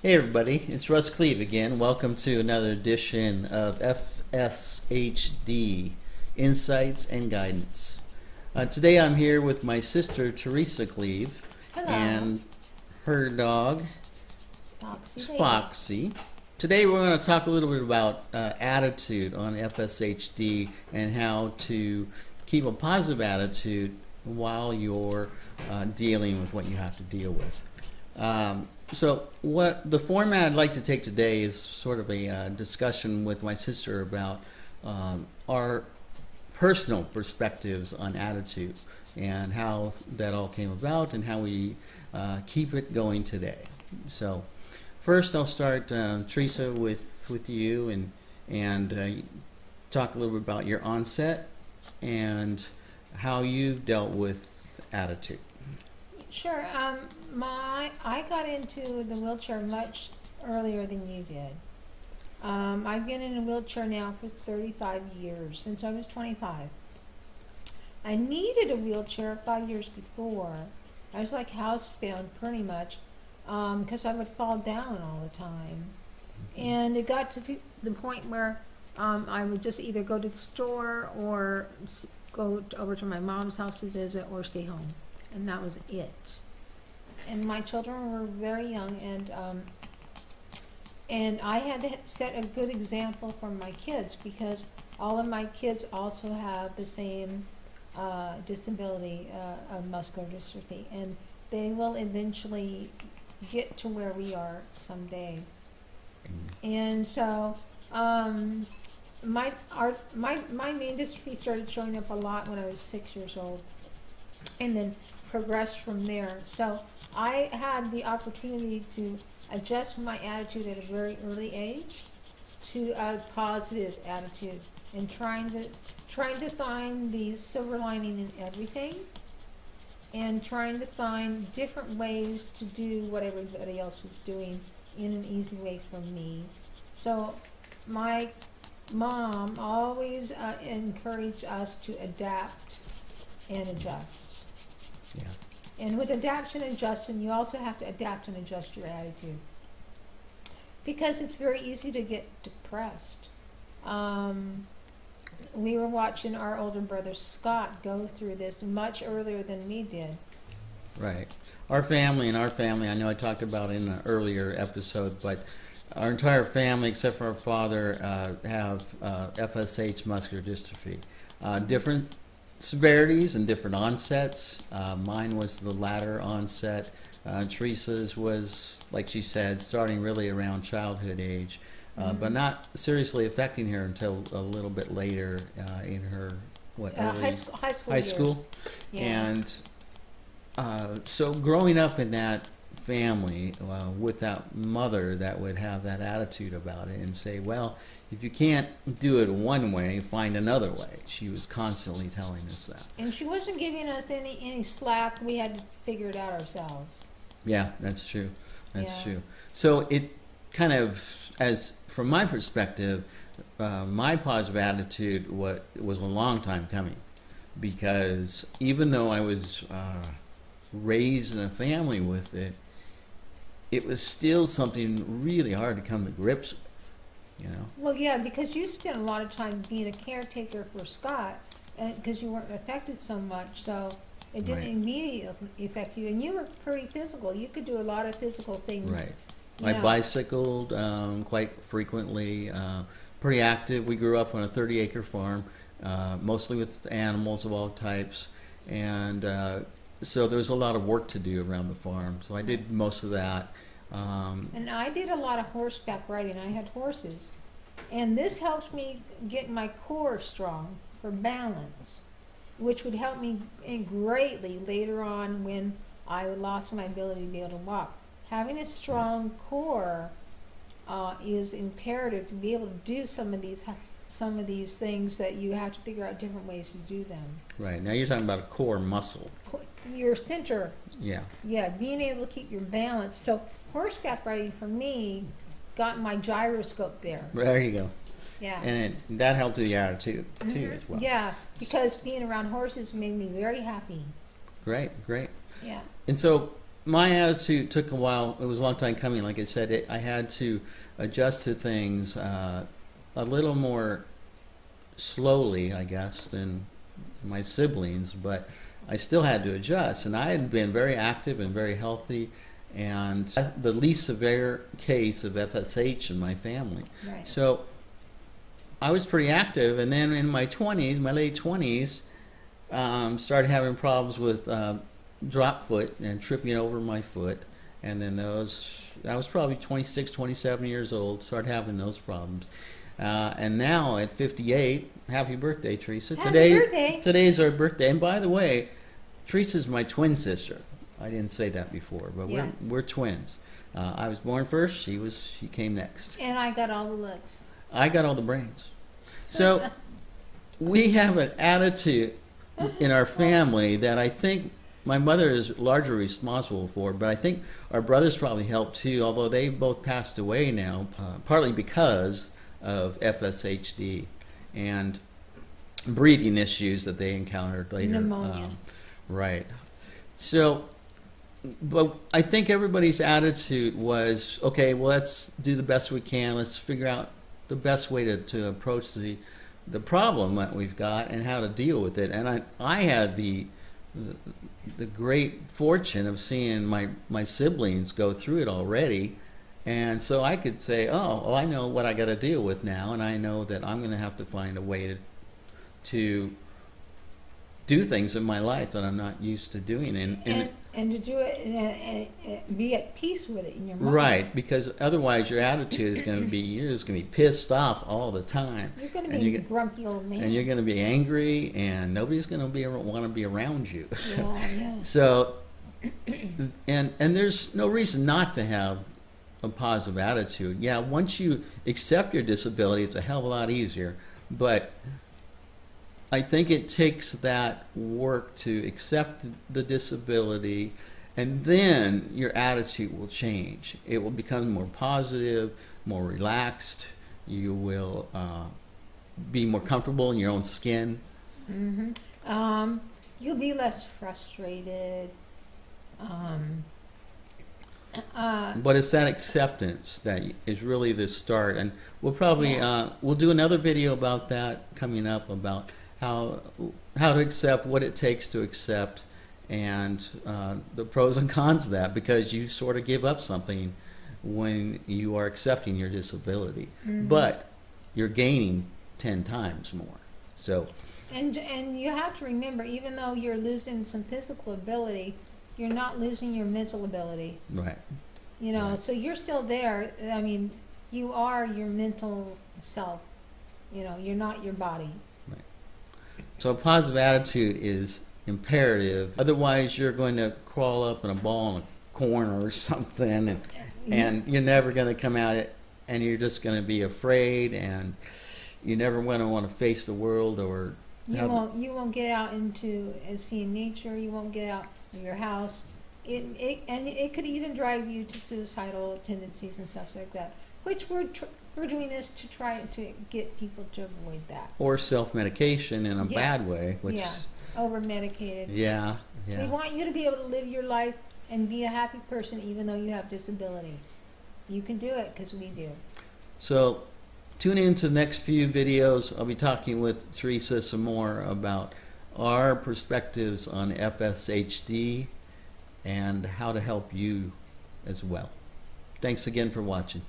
Hey everybody, it's Russ Kleve again. Welcome to another edition of FSHD, Insights and Guidance. Today I'm here with my sister Teresa Kleve Hello. and her dog Foxy. Foxy. Today we're going to talk a little bit about attitude on FSHD and how to keep a positive attitude while you're dealing with what you have to deal with. So what the format I'd like to take today is sort of a discussion with my sister about our personal perspectives on attitude and how that all came about and how we keep it going today. So first I'll start, Teresa, with you and talk a little bit about your onset and how you've dealt with attitude. Sure. I got into the wheelchair much earlier than you did. I've been in a wheelchair now for 35 years, since I was 25. I needed a wheelchair 5 years before. I was like housebound pretty much, because I would fall down all the time. And it got to the point where I would just either go to the store or go over to my mom's house to visit or stay home. And that was it. And my children were very young, and I had to set a good example for my kids because all of my kids also have the same disability of muscular dystrophy, and they will eventually get to where we are someday. And so my main dystrophy started showing up a lot when I was 6 years old, and then progressed from there. So I had the opportunity to adjust my attitude at a very early age to a positive attitude, and trying to find the silver lining in everything, and trying to find different ways to do what everybody else was doing in an easy way for me. So my mom always encouraged us to adapt and adjust. Yeah. And with adaptation and adjusting, you also have to adapt and adjust your attitude, because it's very easy to get depressed. We were watching our older brother Scott go through this much earlier than we did. Right. Our family, I know I talked about in an earlier episode, but our entire family, except for our father, have FSH Muscular Dystrophy. Different severities and different onsets. Mine was the latter onset. Teresa's was, like she said, starting really around childhood age, but not seriously affecting her until a little bit later in her High school. high school. Yeah. And so growing up in that family with that mother that would have that attitude about it and say, well, if you can't do it one way, find another way. She was constantly telling us that. And she wasn't giving us any slack. We had to figure it out ourselves. Yeah, that's true. That's true. So it kind of, as from my perspective, my positive attitude was a long time coming, because even though I was raised in a family with it, it was still something really hard to come to grips with, you know? Well, yeah, because you spent a lot of time being a caretaker for Scott, because you weren't affected so much, so it didn't immediately affect you. And you were pretty physical. You could do a lot of physical things. Right. I bicycled quite frequently, pretty active. We grew up on a 30-acre farm, mostly with animals of all types, and so there was a lot of work to do around the farm. So I did most of that. And I did a lot of horseback riding. I had horses. And this helped me get my core strong for balance, which would help me greatly later on when I lost my ability to be able to walk. Having a strong core is imperative to be able to do some of these things that you have to figure out different ways to do them. Right. Now you're talking about a core muscle. Your center. Yeah. Yeah, being able to keep your balance. So horseback riding for me got my gyroscope there. There you go. Yeah. And that helped with the attitude too as well. Yeah, because being around horses made me very happy. Great. Yeah. And so my attitude took a while. It was a long time coming. Like I said, I had to adjust to things a little more slowly, I guess, than my siblings, but I still had to adjust. And I had been very active and very healthy, and the least severe case of FSH in my family. Right. So I was pretty active, and then in my 20s, my late 20s, started having problems with drop foot and tripping over my foot. And then I was probably 26, 27 years old, started having those problems. And now at 58, happy birthday, Teresa. Happy birthday. Today's our birthday. And by the way, Teresa's my twin sister. I didn't say that before, but Yes. we're twins. I was born first, she came next. And I got all the looks. I got all the brains. So we have an attitude in our family that I think my mother is largely responsible for, but I think our brothers probably helped too, although they both passed away now, partly because of FSHD and breathing issues that they encountered later. Pneumonia. Right. So, but I think everybody's attitude was, okay, well, let's do the best we can. Let's figure out the best way to approach the problem that we've got and how to deal with it. And I had the great fortune of seeing my siblings go through it already. And so I could say, oh, well, I know what I got to deal with now, and I know that I'm going to have to find a way to do things in my life that I'm not used to doing. And to do it and be at peace with it in your mind. Right, because otherwise your attitude is going to be, you're just going to be pissed off all the time. You're going to be a grumpy old man. And you're going to be angry, and nobody's going to want to be around you. Yeah. So, and there's no reason not to have a positive attitude. Yeah, once you accept your disability, it's a hell of a lot easier. But I think it takes that work to accept the disability, and then your attitude will change. It will become more positive, more relaxed. You will be more comfortable in your own skin. Mm-hmm. You'll be less frustrated. But it's that acceptance that is really the start, and we'll probably we'll do another video about that coming up, about how to accept, what it takes to accept, and the pros and cons of that, because you sort of give up something when you are accepting your disability, but you're gaining 10 times more. So, and you have to remember, even though you're losing some physical ability, you're not losing your mental ability. right. You know, Right. so you're still there. I mean, you are your mental self. You know, you're not your body. So a positive attitude is imperative. Otherwise, you're going to crawl up in a ball in a corner or something, and you're never going to come out it, and you're just going to be afraid, and you never want to face the world, or You won't get out into seeing nature. You won't get out of your house. It could even drive you to suicidal tendencies and stuff like that. Which we're doing this to try to get people to avoid that. or self-medication in a bad way, which Over medicated. yeah. We want you to be able to live your life and be a happy person even though you have disability. You can do it because we do. So tune in to the next few videos. I'll be talking with Teresa some more about our perspectives on FSHD and how to help you as well. Thanks again for watching.